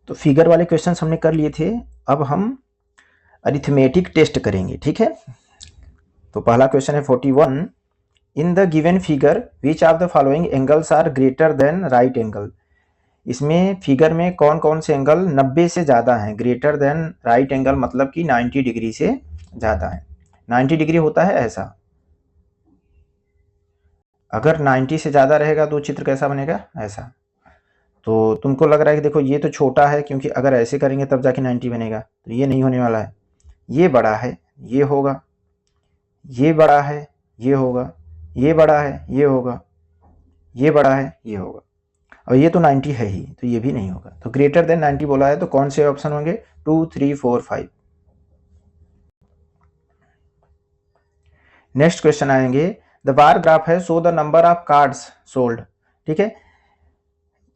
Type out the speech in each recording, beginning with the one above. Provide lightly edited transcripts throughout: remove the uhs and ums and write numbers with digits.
तो फिगर वाले क्वेश्चन हमने कर लिए थे, अब हम अरिथमेटिक टेस्ट करेंगे, ठीक है। तो पहला क्वेश्चन है 41, in the given figure which of the following angles are greater than right angle. इसमें फिगर में कौन कौन से एंगल 90 से ज़्यादा हैं। ग्रेटर देन राइट एंगल मतलब कि 90 डिग्री से ज़्यादा है। 90 डिग्री होता है ऐसा, अगर 90 से ज़्यादा रहेगा तो चित्र कैसा बनेगा, ऐसा। तो तुमको लग रहा है कि देखो ये तो छोटा है, क्योंकि अगर ऐसे करेंगे तब जाके 90 बनेगा, तो ये नहीं होने वाला है। ये बड़ा है, ये होगा, ये बड़ा है, ये होगा, ये बड़ा है, ये होगा, ये बड़ा है, ये होगा, और ये तो 90 है ही, तो ये भी नहीं होगा। तो ग्रेटर देन 90 बोला है, तो कौन से ऑप्शन होंगे, 2, 3, 4, 5। नेक्स्ट क्वेश्चन आएंगे, द बार ग्राफ है, so the number of cards sold. ठीक है,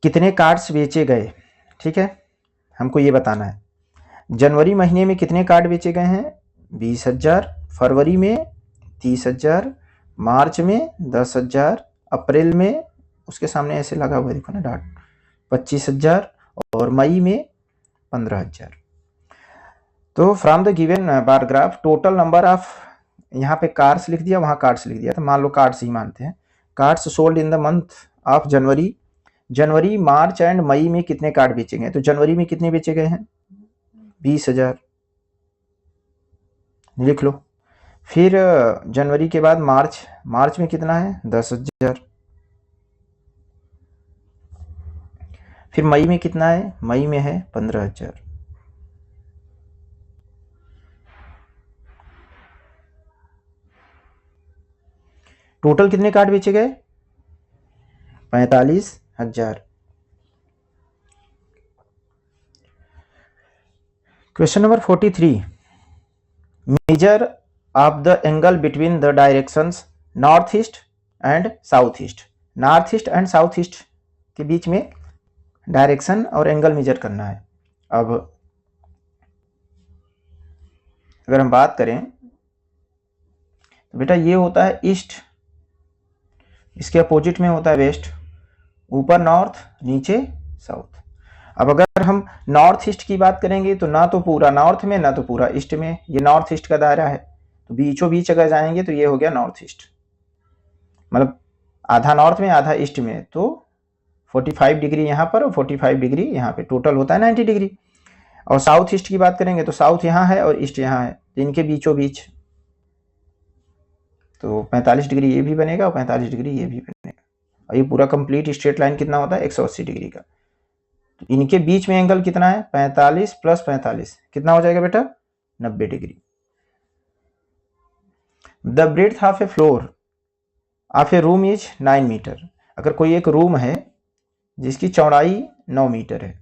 कितने कार्ड्स बेचे गए, ठीक है, हमको ये बताना है। जनवरी महीने में कितने कार्ड बेचे गए हैं, 20,000, फरवरी में 30,000, मार्च में 10,000, अप्रैल में उसके सामने ऐसे लगा हुआ देखो ना डॉट, 25,000, और मई में 15,000। तो from the given bar graph total number of, यहाँ पे कार्ड्स लिख दिया, वहाँ कार्ड्स लिख दिया, तो मान लो कार्ड्स ही मानते हैं। Cards sold in the month of January, January, March and May में कितने कार्ड बेचे गए, तो जनवरी में कितने बेचे गए हैं, 20,000 लिख लो। फिर जनवरी के बाद मार्च, मार्च में कितना है, 10,000। फिर मई में कितना है, मई में है 15,000। टोटल कितने कार्ड बेचे गए, 45,000। Question number 43, measure of the angle between the directions north east and south east. North east and south east के बीच में डायरेक्शन और एंगल मेजर करना है। अब अगर हम बात करें तो बेटा ये होता है ईस्ट, इसके अपोजिट में होता है वेस्ट, ऊपर नॉर्थ, नीचे साउथ। अब अगर हम नॉर्थ ईस्ट की बात करेंगे तो ना तो पूरा नॉर्थ में ना तो पूरा ईस्ट में, ये नॉर्थ ईस्ट का दायरा है, तो बीचों बीच अगर जाएंगे तो ये हो गया नॉर्थ ईस्ट, मतलब आधा नॉर्थ में आधा ईस्ट में, तो 45 डिग्री यहाँ पर और 45 डिग्री यहाँ पे, टोटल होता है 90 डिग्री। और साउथ ईस्ट की बात करेंगे तो साउथ यहाँ है और ईस्ट यहाँ है, तो इनके बीचों बीच तो 45 डिग्री ये भी बनेगा और 45 डिग्री ये भी बनेगा, और ये पूरा कंप्लीट स्ट्रेट लाइन कितना होता है, 180 डिग्री का। तो इनके बीच में एंगल कितना है, 45 + 45 कितना हो जाएगा बेटा, 90 degree. The breadth of a floor of a room is 9 metre. अगर कोई एक रूम है जिसकी चौड़ाई 9 मीटर है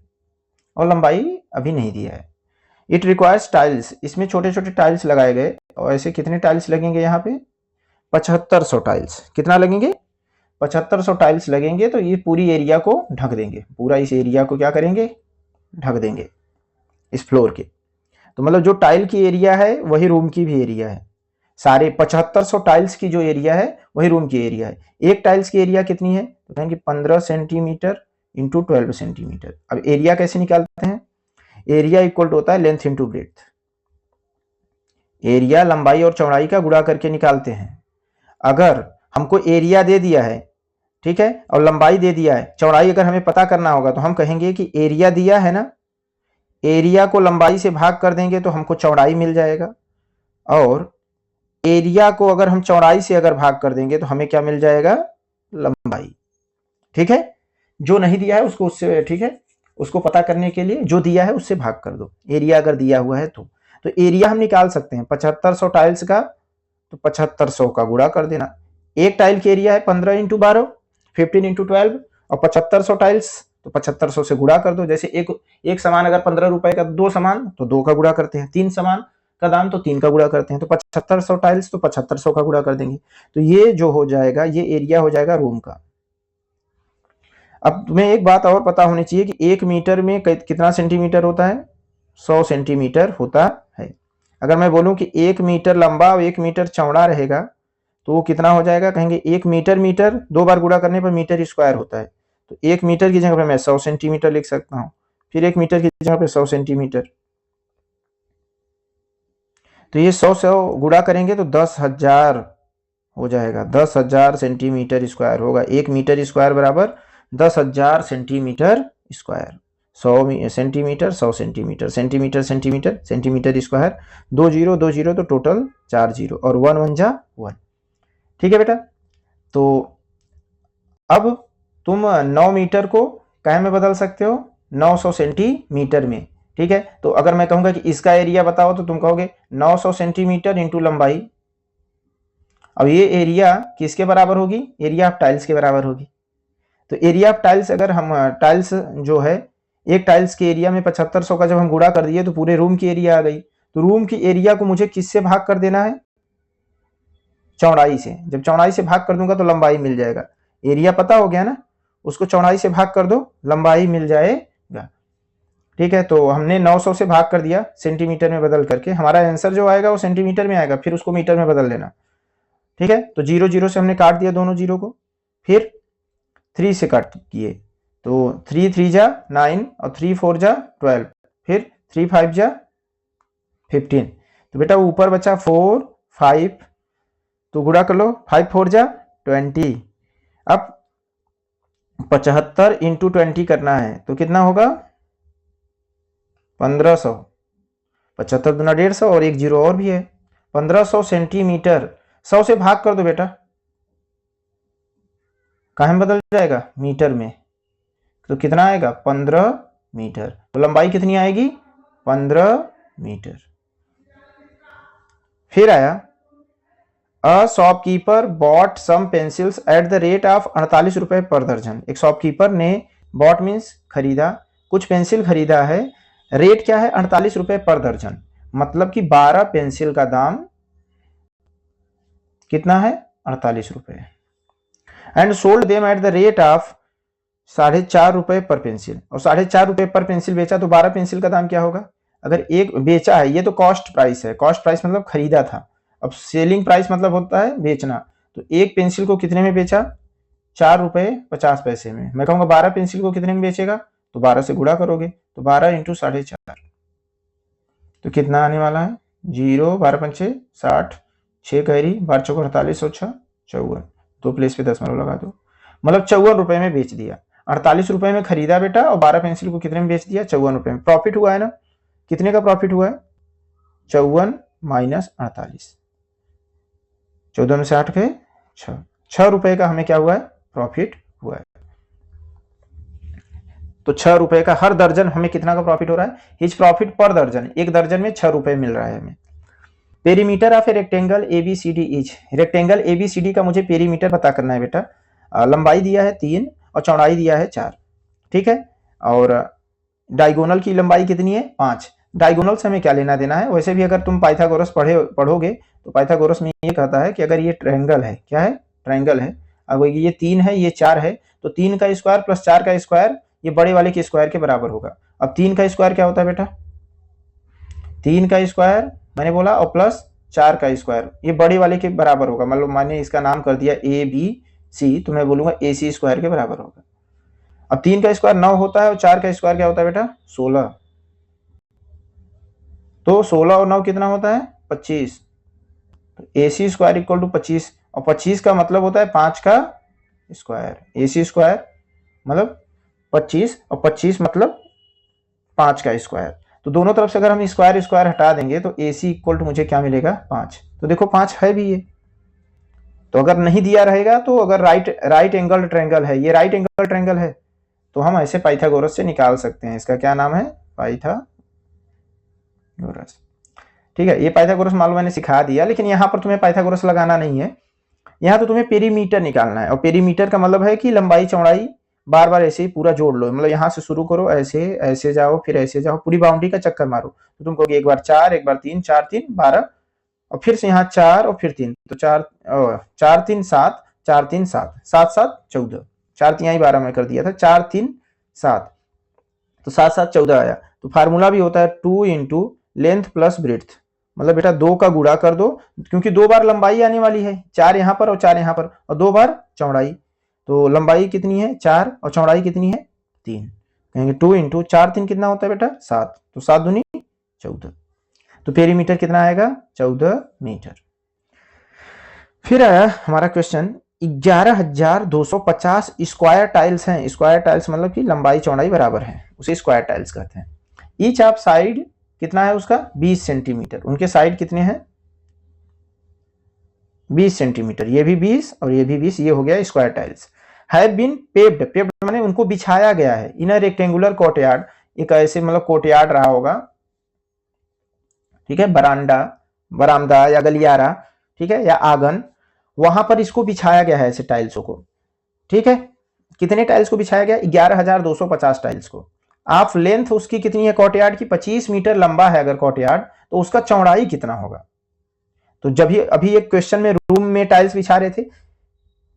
और लंबाई अभी नहीं दिया है, इट रिक्वायर्स टाइल्स, इसमें छोटे छोटे टाइल्स लगाए गए, और ऐसे कितने टाइल्स लगेंगे यहाँ पे, 7500 टाइल्स। कितना लगेंगे, 7500 टाइल्स लगेंगे, तो ये पूरी एरिया को ढक देंगे, पूरा इस एरिया को क्या करेंगे, ढक देंगे इस फ्लोर के। तो मतलब जो टाइल की एरिया है वही रूम की भी एरिया है, सारे 7500 टाइल्स की जो एरिया है वही रूम की एरिया है। एक टाइल्स की एरिया कितनी है, तो कहेंगे 15 सेंटीमीटर इंटू 12 सेंटीमीटर। अब एरिया कैसे निकालते हैं, एरिया इक्वल होता है लेंथ इंटू ब्रेड्थ, एरिया लंबाई और चौड़ाई का गुणा करके निकालते हैं। अगर हमको एरिया दे दिया है, ठीक है, और लंबाई दे दिया है, चौड़ाई अगर हमें पता करना होगा तो हम कहेंगे कि एरिया दिया है ना, एरिया को लंबाई से भाग कर देंगे तो हमको चौड़ाई मिल जाएगा, और एरिया को अगर हम चौड़ाई से अगर भाग कर देंगे तो हमें क्या मिल जाएगा, लंबाई। ठीक है, जो नहीं दिया है उसको उससे, ठीक है, उसको पता करने के लिए जो दिया है उससे भाग कर दो, एरिया अगर दिया हुआ है तो एरिया हम निकाल सकते हैं 7500 टाइल्स का, तो 7500 का गुणा कर देना। एक टाइल की एरिया है 15 × 12, 15 × 12, और 7500 टाइल्स, तो 7500 से गुणा कर दो। जैसे एक सामान अगर 15 रुपए का, 2 सामान तो 2 का गुणा करते हैं, 3 सामान का दाम तो 3 का गुणा करते हैं, तो 7500 टाइल्स तो 7500 का गुणा कर देंगे। तो ये जो हो जाएगा, ये एरिया हो जाएगा रूम का। अब तुम्हें एक बात और पता होनी चाहिए कि 1 मीटर में कितना सेंटीमीटर होता है, 100 सेंटीमीटर होता है। अगर मैं बोलूं कि 1 मीटर लंबा और 1 मीटर चौड़ा रहेगा तो वो कितना हो जाएगा, कहेंगे 1 मीटर, मीटर 2 बार गुणा करने पर मीटर स्क्वायर होता है, तो 1 मीटर की जगह पर मैं 100 सेंटीमीटर लिख सकता हूँ। फिर 1 मीटर की जगह पे 100 सेंटीमीटर। तो ये 100 गुणा करेंगे तो 10,000 हो जाएगा। 10,000 सेंटीमीटर स्क्वायर होगा। 1 मीटर स्क्वायर बराबर 10,000 centimetre square. 100 centimetre 100 centimetre, centimetre centimetre centimetre square. 2 zero 2 zero तो टोटल 4 जीरो और 1 1 जा 1। ठीक है बेटा। तो अब तुम 9 मीटर को क्या में बदल सकते हो? 900 सेंटीमीटर में। ठीक है। तो अगर मैं कहूंगा कि इसका एरिया बताओ तो तुम कहोगे 900 सेंटीमीटर इंटू लंबाई। अब ये एरिया किसके बराबर होगी? एरिया ऑफ टाइल्स के बराबर होगी। तो एरिया ऑफ टाइल्स, अगर हम टाइल्स जो है, एक टाइल्स के एरिया में 7500 का जब हम गुणा कर दिए तो पूरे रूम की एरिया आ गई। तो रूम की एरिया को मुझे किससे भाग कर देना है? चौड़ाई से। जब चौड़ाई से भाग कर दूंगा तो लंबाई मिल जाएगा। एरिया पता हो गया ना, उसको चौड़ाई से भाग कर दो, लंबाई मिल जाएगा। ठीक है। तो हमने 900 से भाग कर दिया सेंटीमीटर में बदल करके, हमारा आंसर जो आएगा वो सेंटीमीटर में आएगा, फिर उसको मीटर में बदल लेना। ठीक है। तो 0 0 से हमने काट दिया दोनों जीरो को, फिर 3 से कट किए तो 3 3 जा 9 और 3 4 जा 12, फिर 3 5 जा 15। तो बेटा ऊपर बचा 4 5, तो गुणा कर लो, 5 4 जा 20। अब 75 इंटू 20 करना है तो कितना होगा? 1500। 75 दूना 150 और एक जीरो और भी है। 1500 सेंटीमीटर। 100 से भाग कर दो बेटा, कहाँ में बदल जाएगा? मीटर में। तो कितना आएगा? 15 मीटर। तो लंबाई कितनी आएगी? 15 मीटर। फिर आया a shopkeeper bought some pencils at the rate of 48 रुपए पर दर्जन। एक शॉपकीपर ने बॉट मीन्स खरीदा, कुछ पेंसिल खरीदा है, रेट क्या है? 48 रुपए पर दर्जन। मतलब कि 12 पेंसिल का दाम कितना है? 48 रुपए। And sold them at the rate of 4.5 रुपए पर पेंसिल। और 4.5 रुपए पर पेंसिल बेचा तो 12 पेंसिल का दाम क्या होगा? अगर एक बेचा है, ये तो कॉस्ट प्राइस है, कॉस्ट प्राइस मतलब खरीदा था। अब सेलिंग प्राइस मतलब होता है बेचना। तो एक पेंसिल को कितने में बेचा? 4 रुपए 50 पैसे में। मैं कहूंगा 12 पेंसिल को कितने में बेचेगा? तो 12 से गुणा करोगे तो 12 इंटू 4.5, तो कितना आने वाला है? 0 12 पंचे 60, 6 गहरी 12 चौक 48 और 6 54, 2 प्लेस पे दशमलव लगा दो। मतलब 54 रुपए में बेच दिया। 48 रुपए में खरीदा बेटा और 12 पेंसिल को कितने में बेच दिया? 54 रुपए में। प्रॉफिट हुआ है ना? कितने का प्रॉफिट हुआ है? 54 माइनस 48, 14 में से 8 गए 6, 6 रुपए का हमें क्या हुआ है? प्रॉफिट हुआ है। तो 6 रुपए का हर दर्जन हमें कितना का प्रॉफिट हो रहा है? हिज प्रॉफिट पर दर्जन, एक दर्जन में 6 रुपए मिल रहा है हमें। Perimeter of a rectangle ABCD is. Rectangle ABCD का मुझे पेरीमीटर पता करना है बेटा। लंबाई दिया है 3 और चौड़ाई दिया है 4। ठीक है। और डायगोनल की लंबाई कितनी है? 5। डायगोनल से हमें क्या लेना देना है? वैसे भी अगर तुम पाइथागोरस पढ़ोगे तो पाइथागोरस में ये कहता है कि अगर ये ट्रायंगल है, क्या है? ट्रायंगल है। अगर ये 3 है, ये 4 है, तो 3 का स्क्वायर प्लस 4 का स्क्वायर ये बड़े वाले के स्क्वायर के बराबर होगा। अब 3 का स्क्वायर क्या होता है बेटा? 3 का स्क्वायर मैंने बोला और प्लस 4 का स्क्वायर ये बड़े वाले के बराबर होगा। मतलब मैंने इसका नाम कर दिया ए बी सी, तो मैं बोलूंगा ए सी स्क्वायर के बराबर होगा। अब 3 का स्क्वायर 9 होता है और 4 का स्क्वायर क्या होता है बेटा? 16। तो 16 और 9 कितना होता है? 25। तो ए सी स्क्वायर इक्वल टू 25, और 25 का मतलब होता है 5 का स्क्वायर। ए सी स्क्वायर मतलब 25 और 25 मतलब 5 का स्क्वायर। तो दोनों तरफ से अगर हम स्क्वायर स्क्वायर हटा देंगे तो ए सी इक्वल टू मुझे क्या मिलेगा? 5। तो देखो 5 है भी ये। तो अगर नहीं दिया रहेगा तो अगर राइट एंगल ट्रायंगल है, ये राइट एंगल ट्रायंगल है, तो हम ऐसे पाइथागोरस से निकाल सकते हैं। इसका क्या नाम है? पाइथागोरस। ठीक है। ये पाइथागोरस मालूम मैंने सिखा दिया, लेकिन यहाँ पर तुम्हें पाइथागोरस लगाना नहीं है। यहाँ तो तुम्हें पेरीमीटर निकालना है, और पेरीमीटर का मतलब है कि लंबाई चौड़ाई बार बार ऐसे ही पूरा जोड़ लो। मतलब यहाँ से शुरू करो, ऐसे ऐसे जाओ, फिर ऐसे जाओ, पूरी बाउंड्री का चक्कर मारो। तो तुम कहोगे एक बार 4, एक बार 3, 4 3 12, और फिर से यहाँ 4 और फिर 3, तो 4 4 3 7, 4 3 7, 7 7 14, 4 3 12 में कर दिया था, 4 3 7, तो 7 7 14 आया। तो फार्मूला भी होता है 2 इंटू लेंथ प्लस ब्रेड्थ। मतलब बेटा 2 का गुणा कर दो, क्योंकि 2 बार लंबाई आने वाली है, 4 यहाँ पर और 4 यहाँ पर, और 2 बार चौड़ाई। तो लंबाई कितनी है? 4 और चौड़ाई कितनी है? 3। कहेंगे 2 इंटू 4 3 कितना होता है बेटा 7, तो 7 दूनी 14, तो पेरीमीटर कितना आएगा 14 मीटर। फिर आया हमारा क्वेश्चन 11,250 स्क्वायर टाइल्स हैं। स्क्वायर टाइल्स मतलब कि लंबाई चौड़ाई बराबर है, उसे स्क्वायर टाइल्स कहते हैं। ईच ऑफ साइड कितना है उसका 20 सेंटीमीटर, उनके साइड कितने हैं 20 सेंटीमीटर, ये भी 20 और ये भी 20, ये हो गया square tiles. Have been paved, paved माने उनको बिछाया गया है, इन अ रेक्टेंगुलर कोर्टयार्ड, एक ऐसे मतलब कोर्टयार्ड रहा होगा, ठीक है, बरामदा या गलियारा, ठीक है, या आंगन, वहां पर इसको बिछाया गया है ऐसे टाइल्सों को, ठीक है। कितने टाइल्स को बिछाया गया 11,250 टाइल्स को। ऑफ लेंथ उसकी कितनी है कोर्टयार्ड की 25 मीटर लंबा है अगर कोर्टयार्ड, तो उसका चौड़ाई कितना होगा। तो जब ये अभी एक क्वेश्चन में रूम में टाइल्स बिछा रहे थे,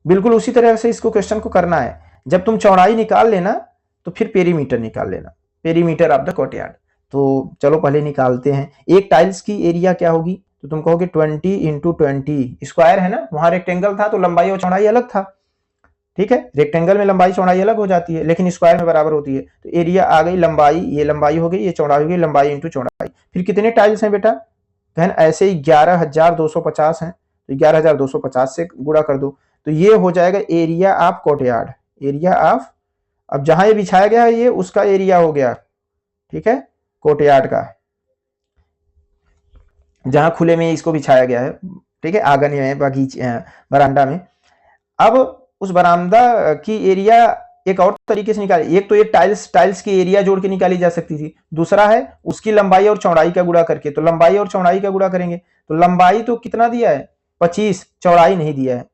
बिल्कुल उसी तरह से इसको क्वेश्चन को करना है। जब तुम चौड़ाई निकाल लेना तो फिर पेरीमीटर निकाल लेना, पेरीमीटर ऑफ द कोर्टयार्ड। तो चलो पहले निकालते हैं। एक टाइल्स की एरिया क्या होगी, तो तुम कहोगे 20 इंटू 20, स्क्वायर है ना, वहां रेक्टेंगल था तो लंबाई और चौड़ाई अलग था, ठीक है, रेक्टेंगल में लंबाई चौड़ाई अलग हो जाती है लेकिन स्क्वायर में बराबर होती है। तो एरिया आ गई लंबाई, ये लंबाई हो गई, ये चौड़ाई हो गई, लंबाई इंटू चौड़ाई। फिर कितने टाइल्स हैं बेटा, कहन ऐसे 11,250 हैं, तो 11,250 से गुणा कर दो, तो ये हो जाएगा area of courtyard, area of, अब जहां ये बिछाया गया है ये उसका एरिया हो गया, ठीक है, कोर्टयार्ड का, जहां खुले में इसको बिछाया गया है, ठीक है, आंगन में, बगीचे, बरामदा में। अब उस बरामदा की एरिया एक और तरीके से निकाली, एक तो ये टाइल्स की एरिया जोड़ के निकाली जा सकती थी, दूसरा है उसकी लंबाई और चौड़ाई का गुणा करके, तो लंबाई और चौड़ाई का गुणा करेंगे, तो लंबाई तो कितना दिया है 25, चौड़ाई नहीं दिया है।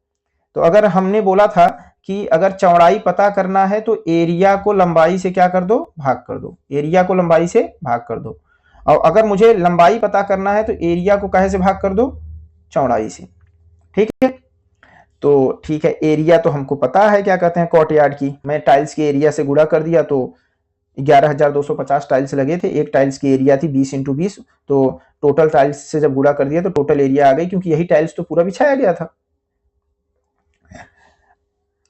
तो अगर हमने बोला था कि अगर चौड़ाई पता करना है तो एरिया को लंबाई से क्या कर दो, भाग कर दो, एरिया को लंबाई से भाग कर दो, और अगर मुझे लंबाई पता करना है तो एरिया को काहे से भाग कर दो, चौड़ाई से, ठीक है। तो ठीक है, एरिया तो हमको पता है क्या कहते हैं कोर्टयार्ड की, मैं टाइल्स के एरिया से गुणा कर दिया, तो 11,250 टाइल्स लगे थे, एक टाइल्स की एरिया थी 20 इंटू 20, तो टोटल टाइल्स से जब गुणा कर दिया तो टोटल एरिया आ गई, क्योंकि यही टाइल्स तो पूरा बिछाया गया था।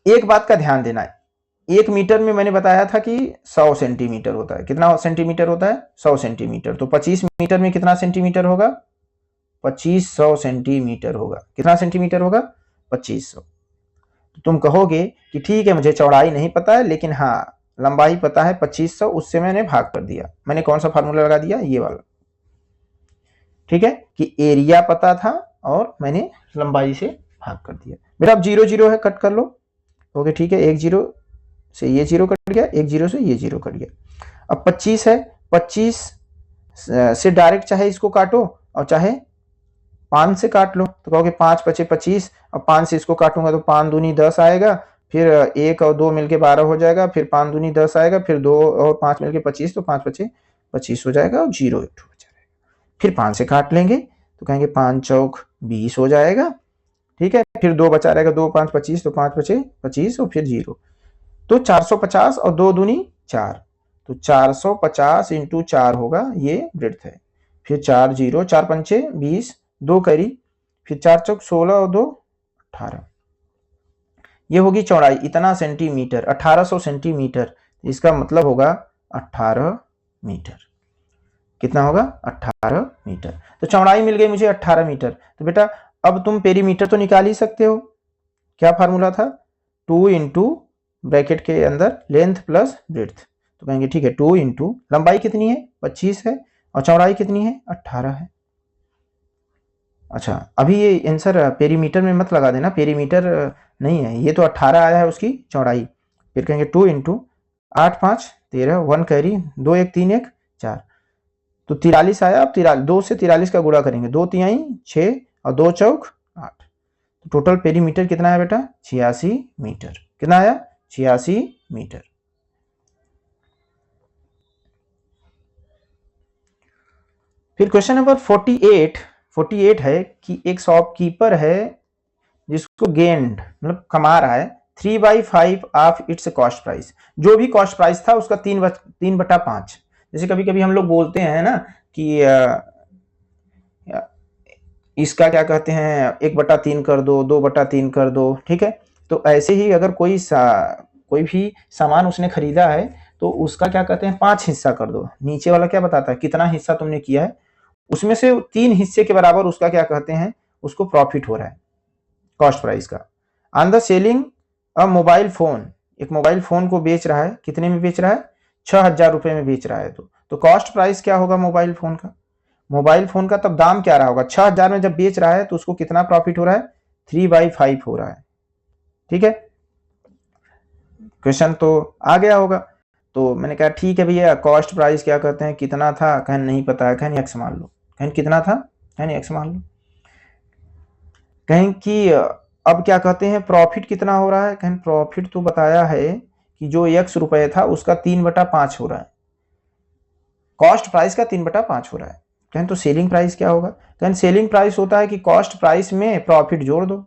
एक बात का ध्यान देना है, 1 मीटर में मैंने बताया था कि 100 सेंटीमीटर होता है, कितना सेंटीमीटर होता है 100 सेंटीमीटर, तो 25 मीटर में कितना सेंटीमीटर होगा 2500 सेंटीमीटर होगा, कितना सेंटीमीटर होगा 2500। तो तुम कहोगे कि ठीक है मुझे चौड़ाई नहीं पता है लेकिन हाँ लंबाई पता है 2500, उससे मैंने भाग कर दिया, मैंने कौन सा फार्मूला लगा दिया, ये वाला, ठीक है, कि एरिया पता था और मैंने लंबाई से भाग कर दिया। मेरा अब 0 0 है, कट कर लो, ओके ठीक है, 1 0 से ये 0 कट गया, 1 0 से ये 0 कट गया। अब 25 है, 25 से डायरेक्ट चाहे इसको काटो और चाहे 5 से काट लो, तो कहोगे 5 5 25, और 5 से इसको काटूंगा तो 5 दूनी 10 आएगा, फिर 1 और 2 मिलके 12 हो जाएगा, फिर 5 दूनी 10 आएगा, फिर 2 और 5 मिलके 25, तो 5 5 25 हो जाएगा और 0 1 हो जाएगा। फिर 5 से काट लेंगे तो कहेंगे 5 चौक 20 हो जाएगा, ठीक है, फिर 2 बचा रहेगा, 2 5 25, तो 5 5 25 और फिर 0, तो 450 और 2 दूनी 4, तो 450 इंटू 4 होगा, ये ब्रेड्थ है। फिर 4 0, 4 पंचे 20, 2 कैरी, फिर 4 चौक 16 और 2 18, ये होगी चौड़ाई, इतना सेंटीमीटर 1800 सेंटीमीटर, इसका मतलब होगा 18 मीटर, कितना होगा 18 मीटर। तो चौड़ाई मिल गई मुझे 18 मीटर। तो बेटा अब तुम पेरीमीटर तो निकाल ही सकते हो, क्या फार्मूला था 2 इंटू ब्रैकेट के अंदर लेंथ प्लस ब्रेड्थ, तो कहेंगे ठीक है 2 इंटू लंबाई कितनी है 25 है और चौड़ाई कितनी है 18 है। अच्छा अभी ये आंसर पेरीमीटर में मत लगा देना, पेरीमीटर नहीं है, ये तो 18 आया है उसकी चौड़ाई। फिर कहेंगे 2 इंटू 8 5 13, 1 कैरी, 2 1 3 1 4, तो 43 आया। अब 2 से 43 का गुणा करेंगे, 2 तिहाई 6 और 2 चौक 8, तो टोटल पेरीमीटर कितना है बेटा 86 मीटर, कितना आया 86 मीटर। फिर क्वेश्चन नंबर 48 है कि एक शॉपकीपर है जिसको गेंड मतलब कमा रहा है 3/5 ऑफ इट्स कॉस्ट प्राइस, जो भी कॉस्ट प्राइस था उसका 3/5। जैसे कभी कभी हम लोग बोलते हैं ना कि इसका क्या कहते हैं 1/3 कर दो, 2/3 कर दो, ठीक है। तो ऐसे ही अगर कोई भी सामान उसने खरीदा है तो उसका क्या कहते हैं 5 हिस्सा कर दो। नीचे वाला क्या बताता है कितना हिस्सा तुमने किया है, उसमें से 3 हिस्से के बराबर उसका क्या कहते हैं, उसको प्रॉफिट हो रहा है कॉस्ट प्राइस का। On the selling a mobile phone, एक मोबाइल फोन को बेच रहा है, कितने में बेच रहा है 6000 रुपए में बेच रहा है। तो कॉस्ट प्राइस क्या होगा मोबाइल फोन का, मोबाइल फोन का तब दाम क्या रहा होगा 6000 में जब बेच रहा है तो उसको कितना प्रॉफिट हो रहा है 3/5 हो रहा है। ठीक है, क्वेश्चन तो आ गया होगा। तो मैंने कहा ठीक है भैया कॉस्ट प्राइस क्या कहते हैं, कितना था, कहन नहीं पता है, कहन एक्स मान लो, कहन कितना था, कहन एक्स मान लो, कहें कि अब क्या कहते हैं प्रॉफिट कितना हो रहा है, कहें प्रॉफिट तो बताया है कि जो एक्स रुपए था उसका 3/5 हो रहा है, कॉस्ट प्राइस का 3/5 हो रहा है। कहें तो सेलिंग प्राइस क्या होगा, कहें सेलिंग प्राइस होता है कि कॉस्ट प्राइस में प्रॉफिट जोड़ दो,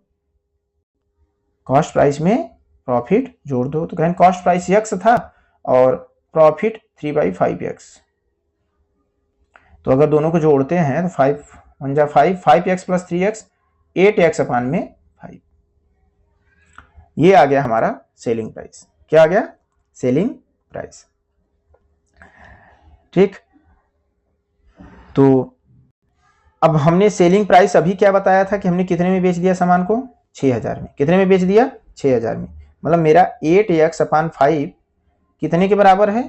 कॉस्ट प्राइस में प्रॉफिट जोड़ दो। तो कहें कॉस्ट प्राइस एक्स था और प्रॉफिट 3/5x, तो अगर दोनों को जोड़ते हैं तो 5 1 जा 5, 5x + 3x 8x/5, ये आ गया हमारा सेलिंग प्राइस। क्या आ गया सेलिंग प्राइस। ठीक, तो अब हमने सेलिंग प्राइस अभी क्या बताया था कि हमने कितने में बेच दिया सामान को 6000 में, कितने में बेच दिया 6000 में, मतलब मेरा 8x/5 कितने के बराबर है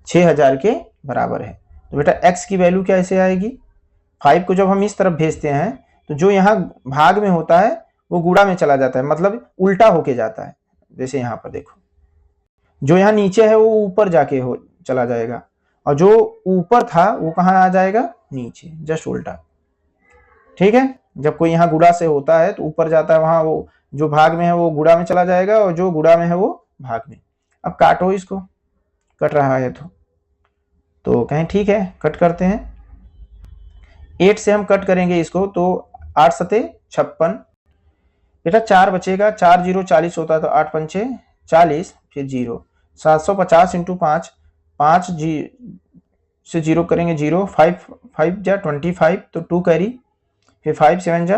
6000 के बराबर है। तो बेटा x की वैल्यू कैसे आएगी, 5 को जब हम इस तरफ भेजते हैं तो जो यहाँ भाग में होता है वो गुणा में चला जाता है, मतलब उल्टा होके जाता है। जैसे यहाँ पर देखो जो यहाँ नीचे है वो ऊपर जाके हो चला जाएगा और जो ऊपर था वो कहाँ आ जाएगा नीचे, जस्ट उल्टा। ठीक है, जब कोई यहाँ गुणा से होता है तो ऊपर जाता है, वहां वो जो भाग में है वो गुणा में चला जाएगा और जो गुणा में है वो भाग में। अब काटो इसको, कट रहा है तो कहें ठीक है कट करते हैं, 8 से हम कट करेंगे इसको तो 8 सते 56, बेटा 4 बचेगा, 4 0 40 होता है तो 8 पंचे 40, फिर 0, 750 × 5, 5 से 0 करेंगे 0, 5 जा 25 तो 2 कैरी, फिर 5 7 जा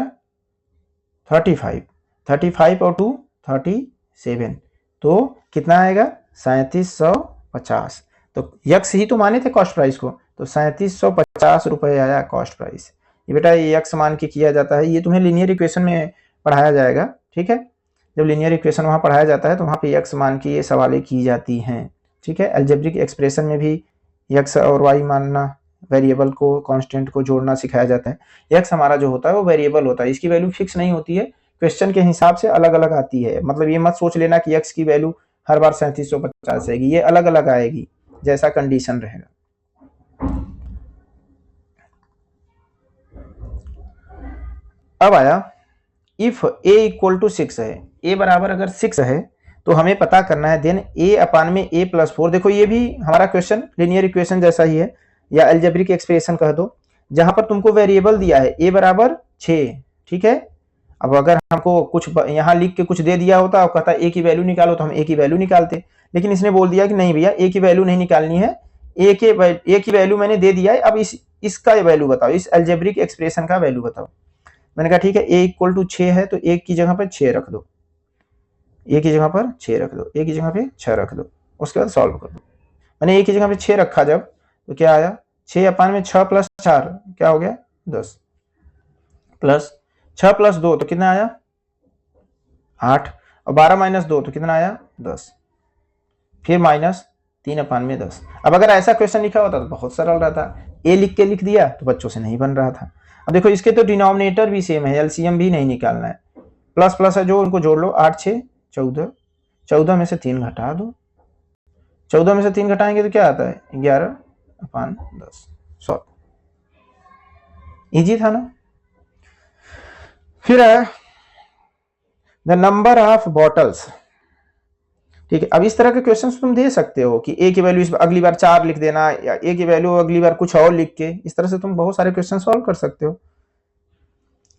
35, 35 और 2 37, तो कितना आएगा 3750। तो यक्स ही तो माने थे कॉस्ट प्राइस को, तो 3750 रुपए आया कॉस्ट प्राइस। ये बेटा ये यक्स मान के किया जाता है, ये तुम्हें लीनियर इक्वेशन में पढ़ाया जाएगा। ठीक है, जब लीनियर इक्वेशन वहां पढ़ाया जाता है तो वहां पे यक्स मान के ये सवालें की जाती हैं। ठीक है, अलजेब्रिक एक्सप्रेशन में भी यक्स और वाई मानना, वेरिएबल को कांस्टेंट को जोड़ना सिखाया जाता है। यक्स हमारा जो होता है वो वेरिएबल होता है, इसकी वैल्यू फिक्स नहीं होती है, क्वेश्चन के हिसाब से अलग अलग आती है। मतलब ये मत सोच लेना कि यक्स की वैल्यू हर बार 3750 आएगी, ये अलग अलग आएगी जैसा कंडीशन रहेगा। अब आया इफ a = 6 है, a बराबर अगर 6 है तो हमें पता करना है देन a/a + 4। देखो ये भी हमारा क्वेश्चन लीनियर इक्वेशन जैसा ही है या अलजेब्रिक एक्सप्रेशन कह दो, जहां पर तुमको वेरिएबल दिया है a बराबर 6। ठीक है, अब अगर हमको कुछ यहाँ लिख के कुछ दे दिया होता और कहता a की वैल्यू निकालो तो हम a की वैल्यू निकालते, लेकिन इसने बोल दिया कि नहीं भैया a की वैल्यू नहीं निकालनी है, a की वैल्यू मैंने दे दिया है, अब इसका वैल्यू बताओ, इस अलजेब्रिक एक्सप्रेशन का वैल्यू बताओ। मैंने कहा ठीक है a = 6 है तो a की जगह पर 6 रख दो, a की जगह पर 6 रख दो, a की जगह पे 6 रख दो, उसके बाद सॉल्व कर दो। मैंने a की जगह पे 6 रखा जब तो क्या आया 6/6 + 4 क्या हो गया 10, प्लस 6 + 2 तो कितना आया 8, और 12 - 2 तो कितना आया 10, फिर -3/10। अब अगर ऐसा क्वेश्चन लिखा होता तो बहुत सरल रहता, a लिख के लिख दिया तो बच्चों से नहीं बन रहा था। अब देखो इसके तो डिनोमिनेटर भी सेम है, एलसीएम भी नहीं निकालना है, प्लस प्लस है जो उनको जोड़ लो, 8 6 14, 14 में से 3 घटा दो, 14 में से 3 घटाएंगे तो क्या आता है 11/10, सॉल्व, इजी था ना। फिर है द नंबर ऑफ बॉटल्स। ठीक है, अब इस तरह के क्वेश्चंस तुम दे सकते हो कि a की वैल्यू अगली बार 4 लिख देना, या a की वैल्यू अगली बार कुछ और लिख के, इस तरह से तुम बहुत सारे क्वेश्चन सॉल्व कर सकते हो।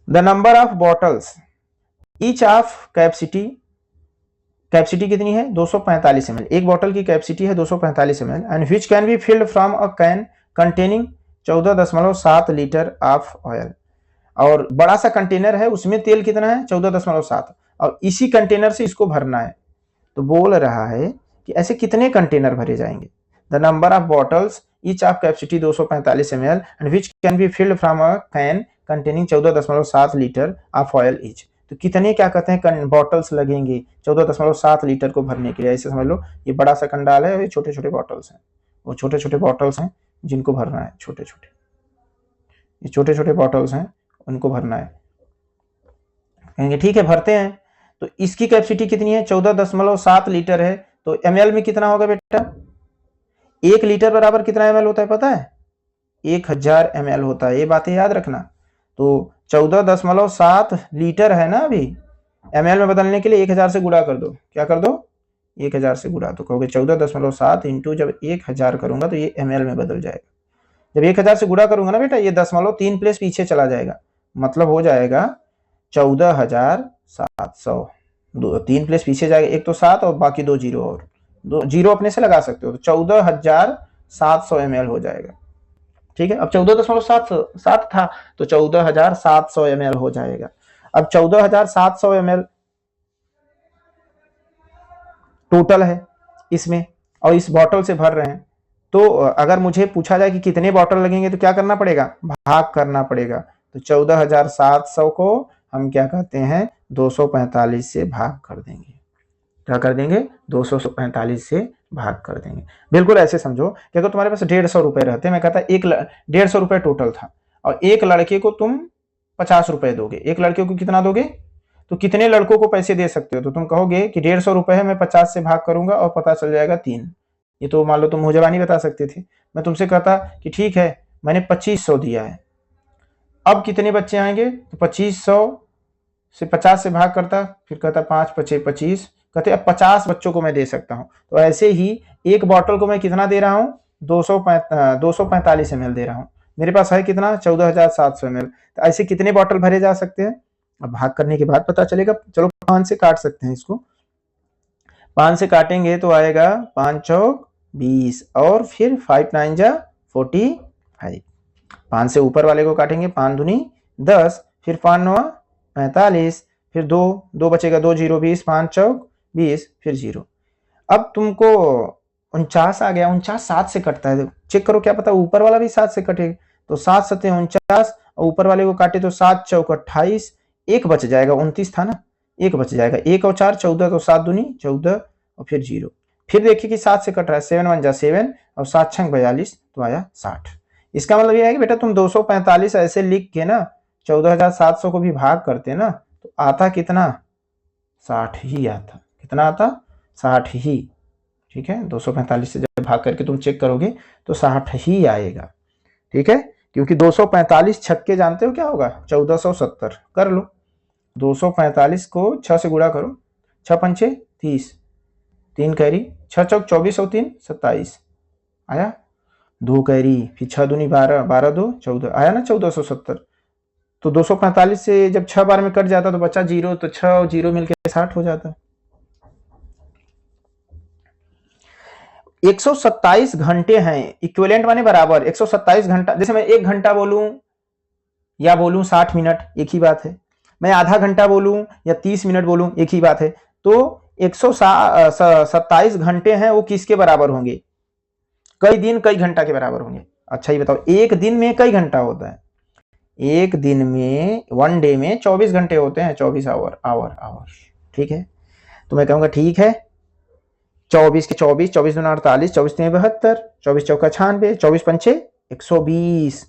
The number of bottles each of capacity, capacity कितनी है 245 ml, एक बॉटल की कैपेसिटी है 245 ml, and which can be filled from a can containing 14.7 litre of oil. और बड़ा सा कंटेनर है उसमें तेल कितना है 14.7, और इसी कंटेनर से इसको भरना है। तो बोल रहा है कि ऐसे कितने कंटेनर भरे जाएंगे। The number of bottles each of capacity 245 ml and which can be filled from a can containing 14.7 litre of oil each. तो कितने क्या कहते हैं बॉटल्स लगेंगे 14.7 लीटर को भरने के लिए। ऐसे समझ लो ये बड़ा सा कंडाल है और ये छोटे छोटे बॉटल्स हैं, वो छोटे छोटे बॉटल्स हैं जिनको भरना है, छोटे छोटे, ये छोटे छोटे बॉटल्स हैं उनको भरना है। कहेंगे ठीक है भरते हैं। तो इसकी कैपेसिटी कितनी है 14.7 लीटर है। तो ml में कितना होगा बेटा, 1 लीटर बराबर कितना ml होता है पता है, 1000 ml होता है। ये बातें याद रखना। तो 14.7 लीटर है ना, अभी ml में बदलने के लिए 1000 से गुणा कर दो। क्या कर दो, 1000 से गुणा। तो कहोगे 14.7 इंटू जब 1000 करूंगा तो ये ml में बदल जाएगा। जब 1000 से गुणा करूंगा ना बेटा, ये 3 प्लेस पीछे चला जाएगा, मतलब हो जाएगा 14,700। 3 प्लेस पीछे जाएगा, एक तो 7 और बाकी 2 जीरो, और 2 जीरो अपने से लगा सकते हो। तो 14,700 ml हो जाएगा। ठीक है, अब 14.7 था तो 14,700 ml हो जाएगा। अब 14,700 ml टोटल है इसमें, और इस बॉटल से भर रहे हैं। तो अगर मुझे पूछा जाए कि कितने बॉटल लगेंगे तो क्या करना पड़ेगा, भाग करना पड़ेगा। तो 14,700 को हम क्या कहते हैं 245 से भाग कर देंगे। क्या कर देंगे, 245 से भाग कर देंगे। बिल्कुल ऐसे समझो कि अगर तुम्हारे पास 150 रुपए रहते, मैं कहता 150 रुपए टोटल था, और एक लड़के को तुम 50 रुपए दोगे। एक लड़के को कितना दोगे, तो कितने लड़कों को पैसे दे सकते हो। तो तुम कहोगे कि 150 रुपए है, मैं 50 से भाग करूंगा और पता चल जाएगा 3। ये तो मान लो तुम मुझे बता सकते थे। मैं तुमसे कहता कि ठीक है मैंने 2500 दिया है, अब कितने बच्चे आएंगे, तो 2500 से 50 से भाग करता, फिर कहता 5 5 25, कहते अब 50 बच्चों को मैं दे सकता हूं। तो ऐसे ही एक बॉटल को मैं कितना दे रहा हूं, 245 ml दे रहा हूं। मेरे पास है कितना 14,700 ml। तो ऐसे कितने बॉटल भरे जा सकते हैं, अब भाग करने के बाद पता चलेगा। चलो 5 से काट सकते हैं इसको, 5 से काटेंगे तो आएगा 5 चौक 20, और फिर 5 9 जा 45। 5 से ऊपर वाले को काटेंगे, 5 दूनी 10, फिर 5 9 45, फिर 2 बचेगा, 2 जीरो 20, 5 चौक 20, फिर 0। अब तुमको 49 आ गया। 49 7 से कटता है, चेक करो क्या पता ऊपर वाला भी 7 से कटेगा। तो 7 7 49, और ऊपर वाले को काटे तो 7 चौक 28, एक बच जाएगा, 29 था ना, एक बच जाएगा, 1 और 4 14, तो 7 दूनी 14, और फिर 0। फिर देखिए कि 7 से कट रहा है, 7 1 जा 7, और 7 6 42, तो आया 60। इसका मतलब यह है कि बेटा तुम 245 ऐसे लिख के ना 14,700 को भी भाग करते ना, तो आता कितना, 60 ही आता। कितना आता, 60 ही। ठीक है, 245 से जब भाग करके तुम चेक करोगे तो 60 ही आएगा। ठीक है, क्योंकि 245 छक्के जानते हो क्या होगा, 1470। कर लो, 245 को 6 से गुणा करो, 6 पंचे 30, 3 कैरी, 6 चौक 24 और 3 27, आया 2 कैरी, फिर 6 दूनी 12, 12 2 14, आया ना 1470। तो 245 से जब 6 बार में कट जाता तो बचा 0, तो 6 और 0 मिलकर 60 हो जाता। 127 घंटे हैं, इक्विवेलेंट माने बराबर। 127 घंटा, जैसे मैं 1 घंटा बोलूं या बोलूं 60 मिनट, एक ही बात है। मैं आधा घंटा बोलूं या 30 मिनट बोलूं, एक ही बात है। तो 127 घंटे हैं, वो किसके बराबर होंगे, कई दिन कई घंटा के बराबर होंगे। अच्छा ये बताओ, एक दिन में कई घंटा होता है, एक दिन में, वन डे में 24 घंटे होते हैं, 24 आवर। ठीक है, तो मैं कहूंगा ठीक है, 24 के 24, 24 दूना 48, 24 तीन 72, 24 चौका 96, 24 पंचे 120।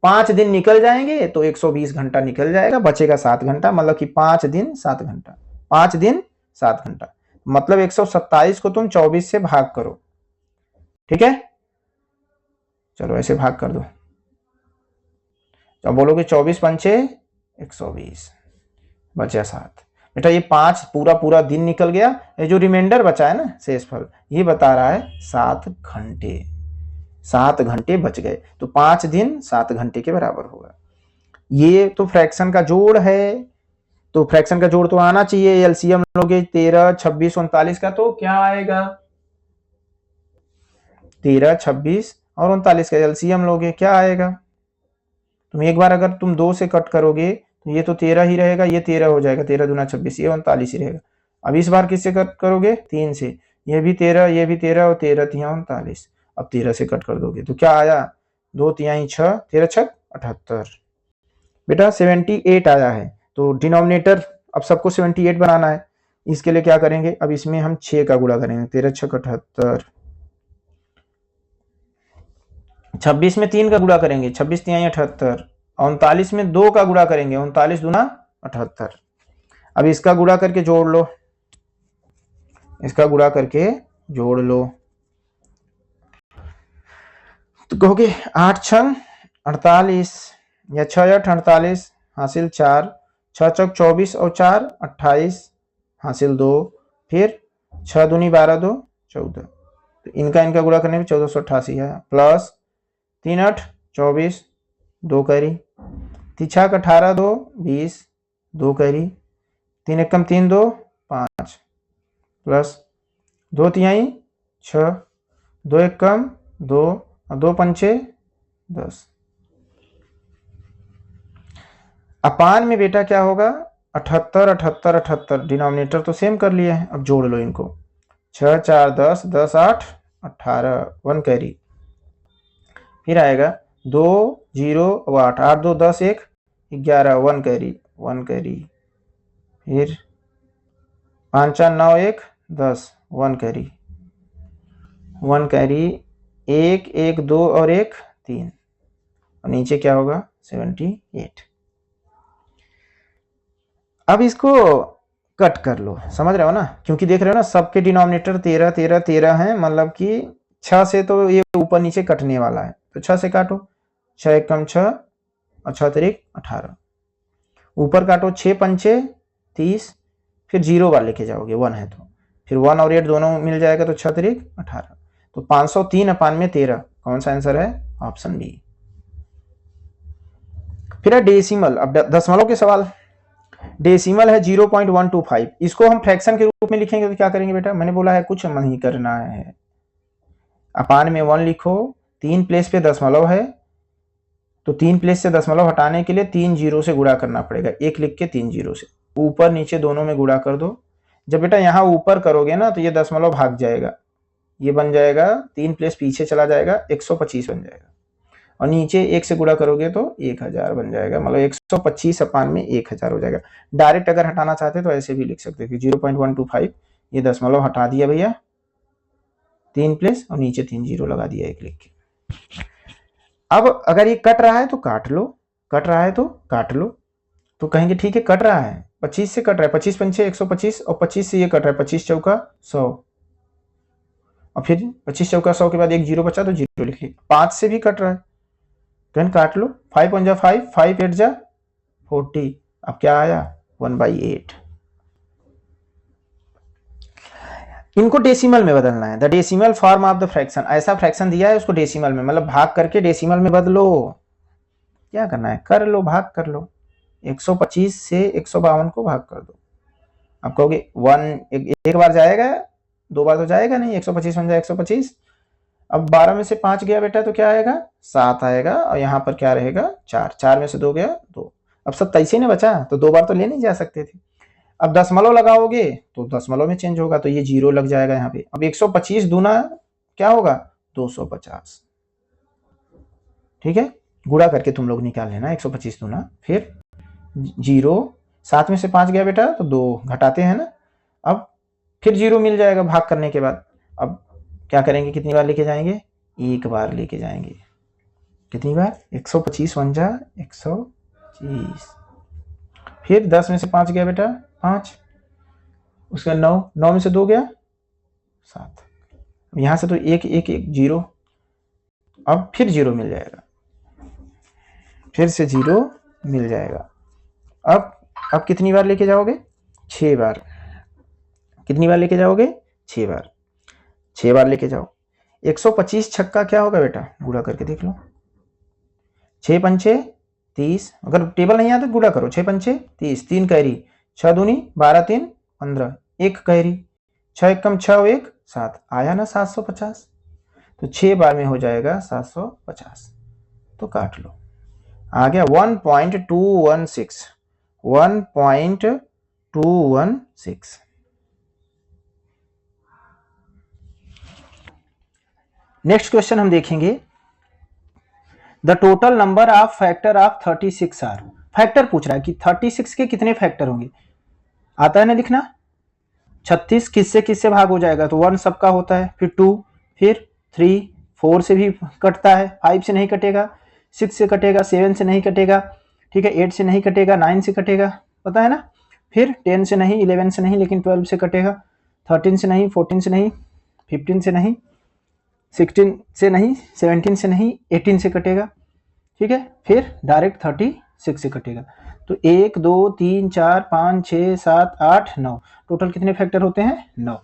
5 दिन निकल जाएंगे तो 120 घंटा निकल जाएगा, बचेगा 7 घंटा। मतलब कि 5 दिन 7 घंटा, 5 दिन 7 घंटा। मतलब 127 को तुम 24 से भाग करो। ठीक है, चलो ऐसे भाग कर दो। जब बोलोगे 24 पंचे 120, बचा 7। बेटा ये 5 पूरा दिन निकल गया, ये जो रिमाइंडर बचा है ना शेषफल, ये बता रहा है 7 घंटे। 7 घंटे बच गए, तो 5 दिन 7 घंटे के बराबर होगा। ये तो फ्रैक्शन का जोड़ है, तो फ्रैक्शन का जोड़ तो आना चाहिए। एलसीएम लोगे 13 26 39 का, तो क्या आएगा, 13 26 और 39 का एलसीएम लोगे, क्या आएगा। तुम एक बार अगर तुम 2 से कट करोगे तो ये तो 13 ही रहेगा, ये 13 हो जाएगा, 13 दूना 26, ये 39 ही रहेगा। अब इस बार किससे कट करोगे, 3 से, ये भी 13, ये भी 13 और 13 तिया 39। अब 13 से कट कर दोगे तो क्या आया, 2 तिहाई 6, 13 छक 78 बेटा 78 आया है। तो डिनोमिनेटर अब सबको 78 बनाना है। इसके लिए क्या करेंगे, अब इसमें हम 6 का गुणा करेंगे, 13 छक 78। 26 में 3 का गुणा करेंगे, 26 तिहाई 78। 39 में 2 का गुणा करेंगे, 39 दूना 78। अब इसका गुणा करके जोड़ लो, इसका गुणा करके जोड़ लो तो कहोगे 8 छंग 48 या 6 8 48 हासिल 4, 6 चौक 24 और 4 28 हासिल 2, फिर 6 दूनी 12 2 14। तो इनका गुणा करने में 1488 है, प्लस 3 8 24 2 कैरी, 3 6 18 2 20 2 कैरी, 3 एकम 3 2 5 प्लस 2 तिहाई 6, 2 एकम 2 और 2 पंचे 10। अपान में बेटा क्या होगा, 78 78 78। डिनोमिनेटर तो सेम कर लिए हैं, अब जोड़ लो इनको, 6 4 10 10 8 18 1 कैरी, फिर आएगा 2 0 और 8 8 2 10 1 11 1 कैरी 1 कैरी, फिर 5 4 9 1 10 1 कैरी 1 कैरी, 1 1 2 और 1 3 और नीचे क्या होगा 78। अब इसको कट कर लो, समझ रहे हो ना, क्योंकि देख रहे हो ना सबके डिनोमिनेटर 13 13 13 है, मतलब कि 6 से तो ये ऊपर नीचे कटने वाला है, तो 6 से काटो, 6 एकम 6 और 6 तिरिक 18, ऊपर काटो 6 पंचे 30, फिर 0 वाले लेके जाओगे, 1 है तो फिर 1 और 8 दोनों मिल जाएगा तो 6 तिरिक 18। तो 503 अपान में 13, कौन सा आंसर है, ऑप्शन बी। फिर है डेसिमल, अब दशमलव के सवाल। डेसिमल है 0.125, इसको हम फ्रैक्शन के रूप में लिखेंगे तो क्या करेंगे बेटा, मैंने बोला है कुछ नहीं करना है, अपान में 1 लिखो, 3 प्लेस पे दशमलव है तो 3 प्लेस से दशमलव हटाने के लिए 3 जीरो से गुणा करना पड़ेगा, 1 लिख के 3 जीरो से ऊपर नीचे दोनों में गुणा कर दो। जब बेटा यहाँ ऊपर करोगे ना तो ये दशमलव भाग जाएगा, ये बन जाएगा 3 प्लेस पीछे चला जाएगा 125 बन जाएगा, और नीचे 1 से गुणा करोगे तो 1000 बन जाएगा, मतलब 125 अपान में 1000 हो जाएगा। डायरेक्ट अगर हटाना चाहते तो ऐसे भी लिख सकते थे 0.125, ये दशमलव हटा दिया भैया, 3 प्लेस और नीचे 3 जीरो लगा दिया 1 लिख के। अब अगर ये कट रहा है तो काट लो, कट रहा है तो काट लो, तो कहेंगे ठीक है कट रहा है, 25 से कट रहा है, 25 पंचे 125 और 25 से ये कट रहा है, 25 चौका 100 और फिर 25 चौका 100 के बाद 1 जीरो बचा तो जीरो लिखिए। 5 से भी कट रहा है, कहन काट लो, 5 1 जा 5, 5 8 जा 40, अब क्या आया 1/8। इनको डेसिमल में बदलना है, the decimal form of the fraction, ऐसा फ्रैक्शन दिया है उसको डेसिमल में, मतलब भाग करके डेसिमल में बदलो। क्या करना है, कर लो, भाग कर लो, 125 से 152 को भाग कर दो। अब कहोगे 1 एक बार जाएगा, 2 बार तो जाएगा नहीं, 125 बन जाए 125। अब 12 में से 5 गया बेटा तो क्या आएगा 7 आएगा, और यहाँ पर क्या रहेगा 4, 4 में से 2 गया 2, अब 27 ही ना बचा, तो 2 बार तो ले नहीं जा सकते थे। अब दशमलव लगाओगे तो दशमलव में चेंज होगा, तो ये जीरो लग जाएगा यहाँ पे। अब 125 दूना क्या होगा 250, ठीक है, गुणा करके तुम लोग निकाल लेना 125 दूना, फिर जीरो, 7 में से 5 गया बेटा तो 2 घटाते हैं ना, अब फिर जीरो मिल जाएगा भाग करने के बाद। अब क्या करेंगे, कितनी बार लेके जाएंगे, एक बार लेके जाएंगे, कितनी बार 125 बन जा 125, फिर 10 में से 5 गया बेटा 5, उसका 9, 9 में से 2 गया 7, यहां से तो 1 1 1 जीरो, अब फिर जीरो मिल जाएगा, फिर से जीरो मिल जाएगा। अब कितनी बार लेके जाओगे 6 बार, कितनी बार लेके जाओगे 6 बार, 6 बार लेके जाओ। 125 छक्का क्या होगा बेटा, गुणा करके देख लो, 6 पंचे 30, अगर टेबल नहीं आता गुणा करो, 6 पंचे 30, 3 कैरी, 6 दूनी 12 3 15, 1 कैरी, 6 एकम 6 1 7, आया ना 750, तो 6 बार में हो जाएगा 750, तो काट लो, आ गया 1.216, 1.216। नेक्स्ट क्वेश्चन हम देखेंगे, the total number of factor of 36 are. Factor पूछ रहा है कि 36 के कितने फैक्टर होंगे, आता है ना लिखना। 36 किससे किससे भाग हो जाएगा, तो 1 सबका होता है, फिर 2, फिर 3, 4 से भी कटता है, 5 से नहीं कटेगा, 6 से कटेगा, 7 से नहीं कटेगा, ठीक है, 8 से नहीं कटेगा, 9 से कटेगा, पता है ना, फिर 10 से नहीं, 11 से नहीं, लेकिन 12 से कटेगा, 13 से नहीं, 14 से नहीं, 15 से नहीं, 16 से नहीं, 17 से नहीं, 18 से कटेगा, ठीक है, फिर डायरेक्ट 36 से कटेगा। तो 1 2 3 4 5 6 7 8 9, टोटल कितने फैक्टर होते हैं, 9,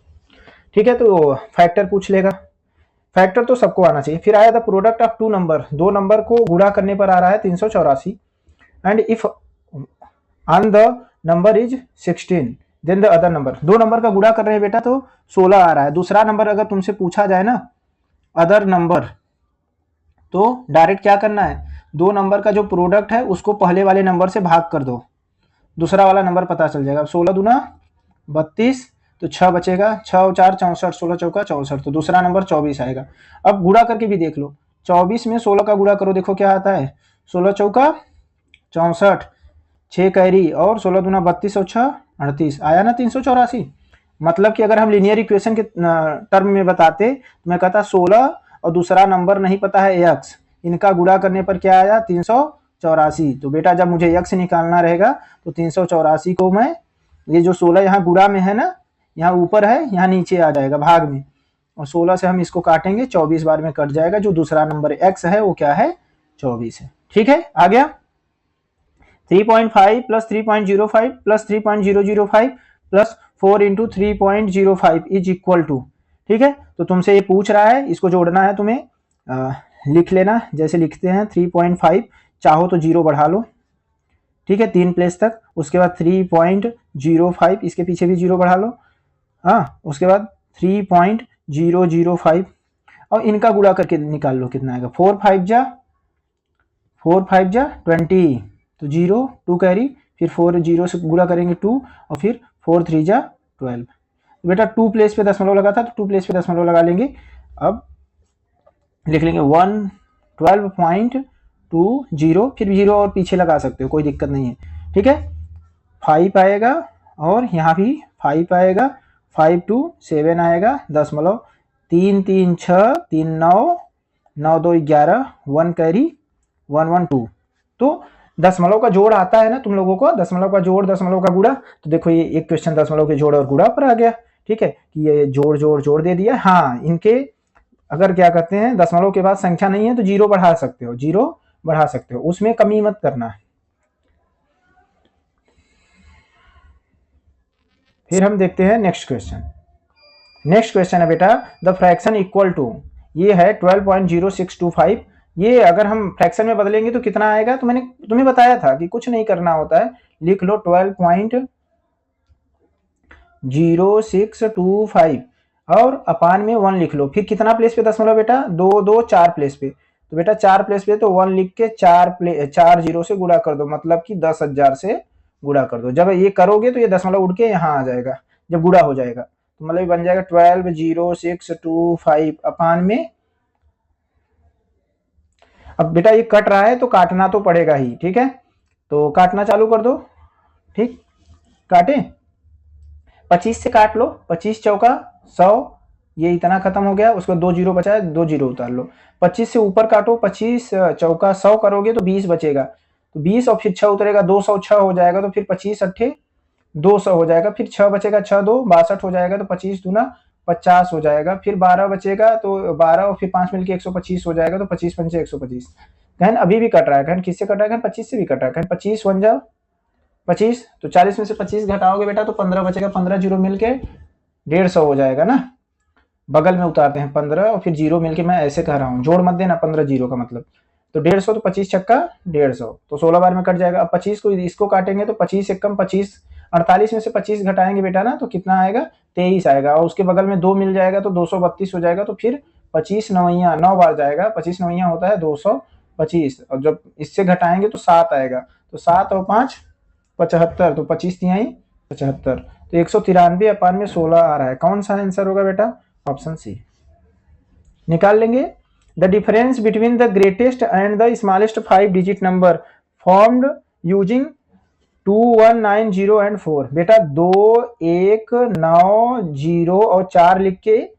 ठीक है। तो फैक्टर पूछ लेगा, फैक्टर तो सबको आना चाहिए। फिर आया the product of two number, दो नंबर को गुणा करने पर आ रहा है 384, and if on the number is 16 then the other number, दो नंबर का गुणा कर रहे हैं बेटा तो 16 आ रहा है। दूसरा नंबर अगर तुमसे पूछा जाए ना अदर नंबर, तो डायरेक्ट क्या करना है, दो नंबर का जो प्रोडक्ट है उसको पहले वाले नंबर से भाग कर दो, दूसरा वाला नंबर पता चल जाएगा। 16 दूना 32, तो 6 बचेगा, 6 और 4 64, 16 चौका 64, तो दूसरा नंबर 24 आएगा। अब गुणा करके भी देख लो, 24 में 16 का गुणा करो, देखो क्या आता है, 16 चौका 64, 6 कैरी, और 16 दूना 32 और 6 38, आया ना 384। मतलब कि अगर हम लीनियर इक्वेशन के टर्म में बताते तो मैं कहता 16 और दूसरा नंबर नहीं पता है एक्स, इनका गुणा करने पर क्या आया 384। तो बेटा जब मुझे एक्स निकालना रहेगा तो 384 को मैं, ये जो 16 यहाँ गुणा में है ना, यहाँ ऊपर है, यहाँ नीचे आ जाएगा भाग में, और 16 से हम इसको काटेंगे, 24 बार में कट जाएगा, जो दूसरा नंबर एक्स है वो क्या है 24 है, ठीक है। आ गया 3.5 plus 3.05 plus 3.005 plus 4 into 3.05 is equal to, ठीक है। तो तुमसे ये पूछ रहा है, इसको जोड़ना है तुम्हें, लिख लेना, जैसे लिखते हैं 3.5, चाहो तो 0 बढ़ा लो, ठीक है, 3 प्लेस तक, उसके बाद 3.05, इसके पीछे भी 0 बढ़ा लो, हाँ, उसके बाद 3.005, और इनका गुणा करके निकाल लो कितना आएगा, 4 5 जा 20, तो 0 2 कैरी, फिर 4 0 से गुणा करेंगे 2, और फिर 4 3 जा 12। बेटा 2 प्लेस पे दशमलव लगा था तो 2 प्लेस पे दशमलव लगा लेंगे, अब लिख लेंगे 112.20, फिर 0 और पीछे लगा सकते हो, कोई दिक्कत नहीं है, ठीक है। 5 आएगा, और यहाँ भी 5 आएगा, 5 2 7 आएगा, दशमलव 3 3 6 3 9 9 2 11, 1 कैरी 1 1 2। तो दशमलव का जोड़ आता है ना तुम लोगों को, दशमलव का जोड़ दशमलव का गुणा, तो देखो ये एक क्वेश्चन दशमलव के जोड़ और गुणा पर आ गया, ठीक है, कि ये जोड़ जोड़ जोड़ दे दिया। हाँ, इनके अगर क्या करते हैं, दशमलव के बाद संख्या नहीं है तो 0 बढ़ा सकते हो, 0 बढ़ा सकते हो, उसमें कमी मत करना। फिर हम देखते हैं नेक्स्ट क्वेश्चन। नेक्स्ट क्वेश्चन है बेटा, द फ्रैक्शन इक्वल टू, ये है 12.0625, ये अगर हम फ्रैक्शन में बदलेंगे तो कितना आएगा, तो मैंने तुम्हें बताया था कि कुछ नहीं करना होता है, लिख लो 12.0625 और अपान में 1 लिख लो, फिर कितना प्लेस पे दशमलव बेटा, 2 2 4 प्लेस पे, तो बेटा 4 प्लेस पे तो 1 लिख के 4 0 से गुणा कर दो, मतलब कि 10,000 से गुणा कर दो। जब ये करोगे तो ये दशमलव उड़ के यहाँ आ जाएगा, जब गुणा हो जाएगा तो मतलब बन जाएगा 12.0625 अपान में, अब बेटा ये कट रहा है तो काटना तो पड़ेगा ही, ठीक है, तो काटना चालू कर दो, ठीक, काटे, 25 से काट लो, 25 चौका 100, ये इतना खत्म हो गया, उसको 2 0 बचा है, 2 0 उतार लो, 25 से ऊपर काटो, 25 चौका 100 करोगे तो 20 बचेगा, तो 20 और फिर 6 उतरेगा, 206 हो जाएगा, तो फिर 25 अट्ठे 200 हो जाएगा, फिर 6 बचेगा, 6 2 62 हो जाएगा, तो 25 दूना 50 हो जाएगा, फिर 12 बचेगा, तो 12 और फिर 5 मिलके 125 हो जाएगा, तो 25 पंचे 125। कहन अभी भी कट रहा है, कहन किससे कट रहा है, कहन 25 से भी कट रहा है, कहन 25 बन जाओ 25, तो 40 में से 25 घटाओगे बेटा तो 15 बचेगा, 15 जीरो मिलके 150 हो जाएगा ना, बगल में उतारते हैं 15 और फिर जीरो मिलके, मैं ऐसे कह रहा हूँ, जोड़ मत देना 15 जीरो का मतलब, तो 150, तो 25 छक्का 150, तो 16 बार में कट जाएगा। अब 25 को इसको काटेंगे तो 25 एक कम 25, 48 में से 25 घटाएंगे बेटा ना, तो कितना आएगा 23 आएगा, और उसके बगल में 2 मिल जाएगा तो 232 हो जाएगा, तो फिर 25 नवैया 9 बार जाएगा, 25 नवैया होता है 225, और जब इससे घटाएंगे तो 7 आएगा, तो 7 और 5 75, तो 25 तिहाई 75, तो 193 अपान में 16 आ रहा है, कौन सा आंसर होगा बेटा, ऑप्शन सी। निकाल लेंगे। The difference between the greatest and the smallest 5 digit number formed using 2190 and 4। बेटा 2 1 9 0 और 4 लिख के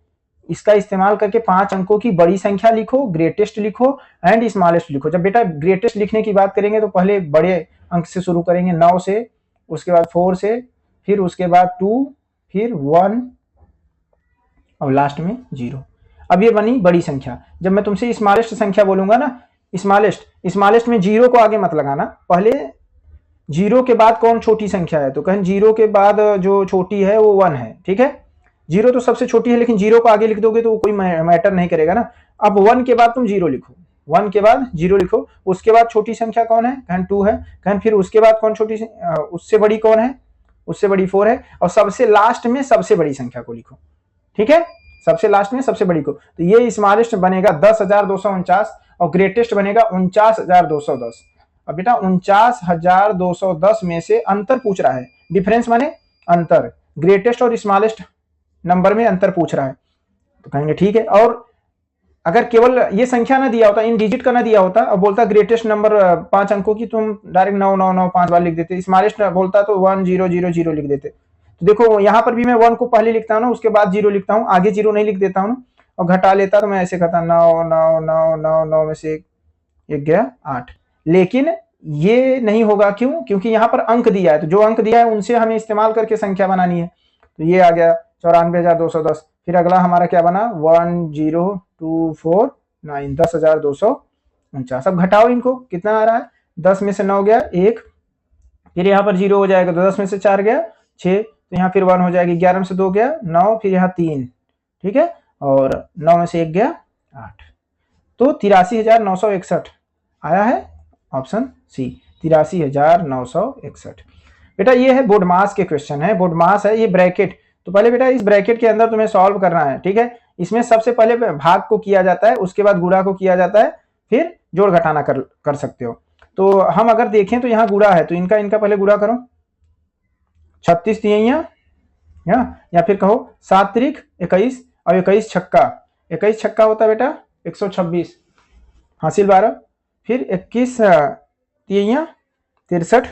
इसका इस्तेमाल करके 5 अंकों की बड़ी संख्या लिखो, ग्रेटेस्ट लिखो एंड स्मॉलेस्ट लिखो। जब बेटा ग्रेटेस्ट लिखने की बात करेंगे तो पहले बड़े अंक से शुरू करेंगे, 9 से, उसके बाद 4 से, फिर उसके बाद 2, फिर 1 और लास्ट में 0। अब ये बनी बड़ी संख्या। जब मैं तुमसे स्मॉलेस्ट संख्या बोलूंगा ना, स्मॉलेस्ट में 0 को आगे मत लगाना, पहले 0 के बाद कौन छोटी संख्या है, तो कहें 0 के बाद जो छोटी है वो 1 है, ठीक है। 0 तो सबसे छोटी है, लेकिन 0 को आगे लिख दोगे तो कोई मैटर नहीं करेगा ना। अब 1 के बाद तुम 0 लिखो, 1 के बाद 0 लिखो, उसके बाद छोटी संख्या कौन है, कहें 2 है, कहें फिर उसके बाद कौन छोटी, उससे बड़ी कौन है, उससे बड़ी 4 है, और सबसे लास्ट में सबसे बड़ी संख्या को लिखो, ठीक है। सबसे लास्ट में सबसे बड़ी को, तो ये स्मॉलेस्ट बनेगा 10,249 और ग्रेटेस्ट बनेगा 49,210। अब बेटा 49,210 में से अंतर पूछ रहा है, डिफरेंस माने अंतर, ग्रेटेस्ट और स्मॉलेस्ट नंबर में अंतर पूछ रहा है, तो कहेंगे ठीक है। और अगर केवल ये संख्या ना दिया होता, इन डिजिट का ना दिया होता, अब बोलता ग्रेटेस्ट नंबर 5 अंकों की, तुम डायरेक्ट 999 5 बार लिख देते, स्मॉलेस्ट बोलता तो 1000 लिख देते। तो देखो यहाँ पर भी मैं 1 को पहले लिखता हूँ ना, उसके बाद 0 लिखता हूँ, आगे 0 नहीं लिख देता हूँ ना, और घटा लेता तो मैं ऐसे कहता 9 9 9 9 9 में से एक गया 8। लेकिन ये नहीं होगा, क्यों, क्योंकि यहाँ पर अंक दिया है, तो जो अंक दिया है उनसे हमें इस्तेमाल करके संख्या बनानी है। तो ये आ गया 94,210। फिर अगला हमारा क्या बना, 10249, 10,249। अब घटाओ इनको, कितना आ रहा है, 10 में से 9 गया 1, फिर यहाँ पर 0 हो जाएगा, तो 10 में से 4 गया 6, तो यहाँ फिर 1 हो जाएगी, 11 में से 2 गया 9, फिर यहाँ 3, ठीक है, और 9 में से 1 गया 8, तो 83,961 आया है ऑप्शन सी, 83,961। बेटा ये है बोडमास के क्वेश्चन है, बोडमास है ये ब्रैकेट। तो पहले बेटा इस ब्रैकेट के अंदर तुम्हें सॉल्व करना है, ठीक है। इसमें सबसे पहले भाग को किया जाता है, उसके बाद गुणा को किया जाता है, फिर जोड़ घटाना कर सकते हो। तो हम अगर देखें तो यहाँ गुणा है, तो इनका पहले गुणा करो, 36 तिहैया, या फिर कहो 7 त्रिक 21 और 21 छक्का, 21 छक्का होता है बेटा 126, हासिल 12, फिर 21 तिहैया 63,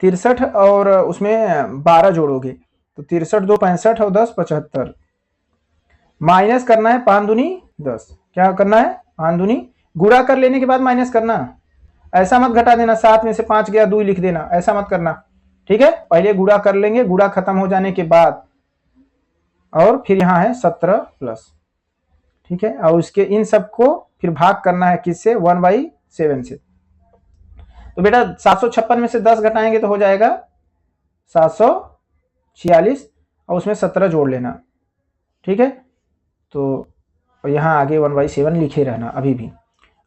63 और उसमें 12 जोड़ोगे तो 63 2 65 और 10 75, माइनस करना है 5 दूनी 10, क्या करना है 5 दूनी, गुणा कर लेने के बाद माइनस करना, ऐसा मत घटा देना, 7 में से 5 गया 2 लिख देना, ऐसा मत करना, ठीक है। पहले गुणा कर लेंगे, गुणा खत्म हो जाने के बाद, और फिर यहाँ है 17 प्लस, ठीक है, और उसके इन सबको फिर भाग करना है किससे, 1/7 से। तो बेटा 756 में से 10 घटाएंगे तो हो जाएगा 746 और उसमें 17 जोड़ लेना, ठीक है। तो यहाँ आगे 1/7 लिखे रहना अभी भी।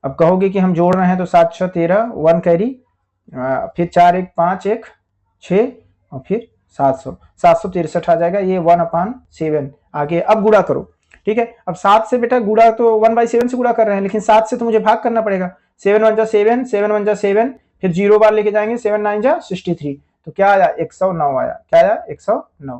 अब कहोगे कि हम जोड़ रहे हैं तो 7 6 13, 1 कैरी, फिर 4 1 5 1 6 और फिर 763 आ जाएगा, ये 1/7 आगे। अब गुणा करो, ठीक है। अब 7 से बेटा गुणा तो 1/7 से गुणा कर रहे हैं, लेकिन 7 से तो मुझे भाग करना पड़ेगा, 7 1 जा 7, 7 1 जा 7, फिर 0 बार लेके जाएंगे, 7 9 जा 63, तो क्या आया 109 आया, क्या आया 109,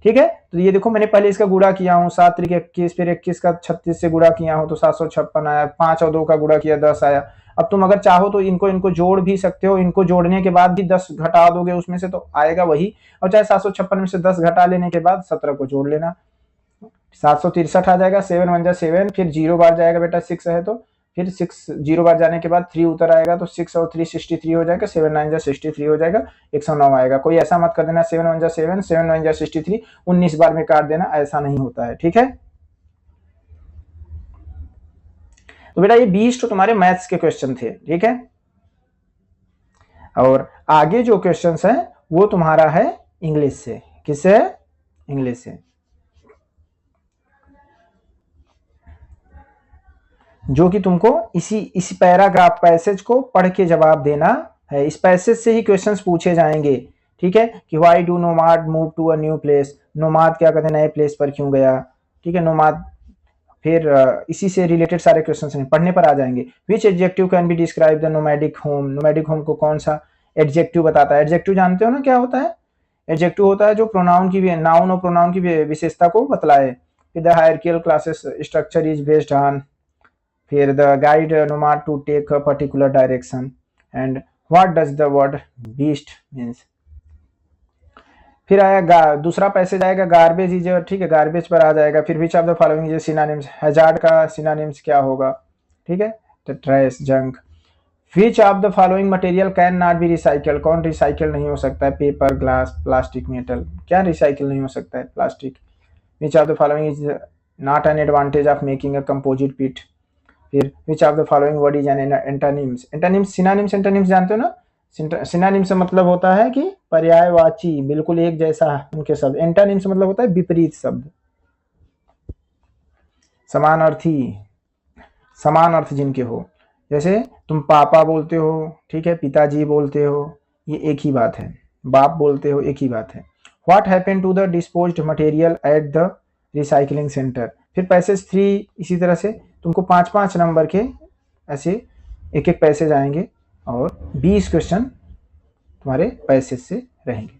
ठीक है। तो ये देखो मैंने पहले इसका गुणा किया हूँ, 7 त्रिक 21, फिर 21 का 36 से गुणा किया हूँ तो 756 आया, 5 और 2 का गुणा किया 10 आया। अब तुम अगर चाहो तो इनको जोड़ भी सकते हो, इनको जोड़ने के बाद भी 10 घटा दोगे उसमें से तो आएगा वही, और चाहे 756 में से 10 घटा लेने के बाद 17 को जोड़ लेना, 763 आ जाएगा, 7 1 जा 7, फिर 0 बार जाएगा बेटा 6 है तो, फिर 6 0 बार जाने के बाद 3 उतर आएगा, तो 6 और 3 63 हो जाएगा, 7 9 जा 63 हो जाएगा, 109 आएगा। कोई ऐसा मत कर देना 7 1 जा 7, 7 9 जा 63 19 बार में काट देना, ऐसा नहीं होता है, ठीक है। तो बेटा ये 20 तो तुम्हारे मैथ्स के क्वेश्चन थे, ठीक है। और आगे जो क्वेश्चन है वो तुम्हारा है इंग्लिश से, किससे है, इंग्लिश से, जो कि तुमको इसी पैराग्राफ पैसेज को पढ़ के जवाब देना है। इस पैसेज से ही क्वेश्चंस पूछे जाएंगे, ठीक है, कि why do nomad move to a new place, nomad क्या कहते हैं नए प्लेस पर क्यों गया, ठीक है, नोमाद। फिर इसी से रिलेटेड सारे क्वेश्चंस हैं, पढ़ने पर आ जाएंगे। Which adjective can be describe the nomadic home, nomadic home को कौन सा एडजेक्टिव बताता है। एडजेक्टिव जानते हो ना क्या होता है, एडजेक्टिव होता है जो प्रोनाउन की, नाउन और प्रोनाउन की विशेषता को बतलाए। फिर the hierarchical classes structure is based on, फिर the guide nomad to take a particular direction, and what does the word beast means. फिर आया दूसरा पैसेज आएगा गार्बेज इज, ठीक है, गार्बेज पर आ जाएगा। फिर which of the following is synonyms, hazard का सिनोनिम्स क्या होगा, ठीक है, तो trash, junk. Which of the following material can not be recycle, कौन रिसाइकल नहीं हो सकता है, पेपर, ग्लास, प्लास्टिक, मेटल, क्या रिसाइकल नहीं हो सकता है, plastic. Which of the following is not an advantage of making a composite pit. फिर which of the following word is an antonyms, antonyms, synonyms antonyms जानते हो ना, सिनोनिम से मतलब होता है कि पर्यायवाची, बिल्कुल एक जैसा उनके शब्द। एंटोनिम से मतलब होता है विपरीत शब्द, समानार्थी, समान अर्थ जिनके हो। जैसे तुम पापा बोलते हो, ठीक है, पिताजी बोलते हो, ये एक ही बात है। बाप बोलते हो, एक ही बात है। What happened to the disposed material at the recycling centre. फिर पैसेज 3 इसी तरह से तुमको 5-5 नंबर के ऐसे एक एक पैसेज आएंगे और 20 क्वेश्चन तुम्हारे पैसेज से रहेंगे।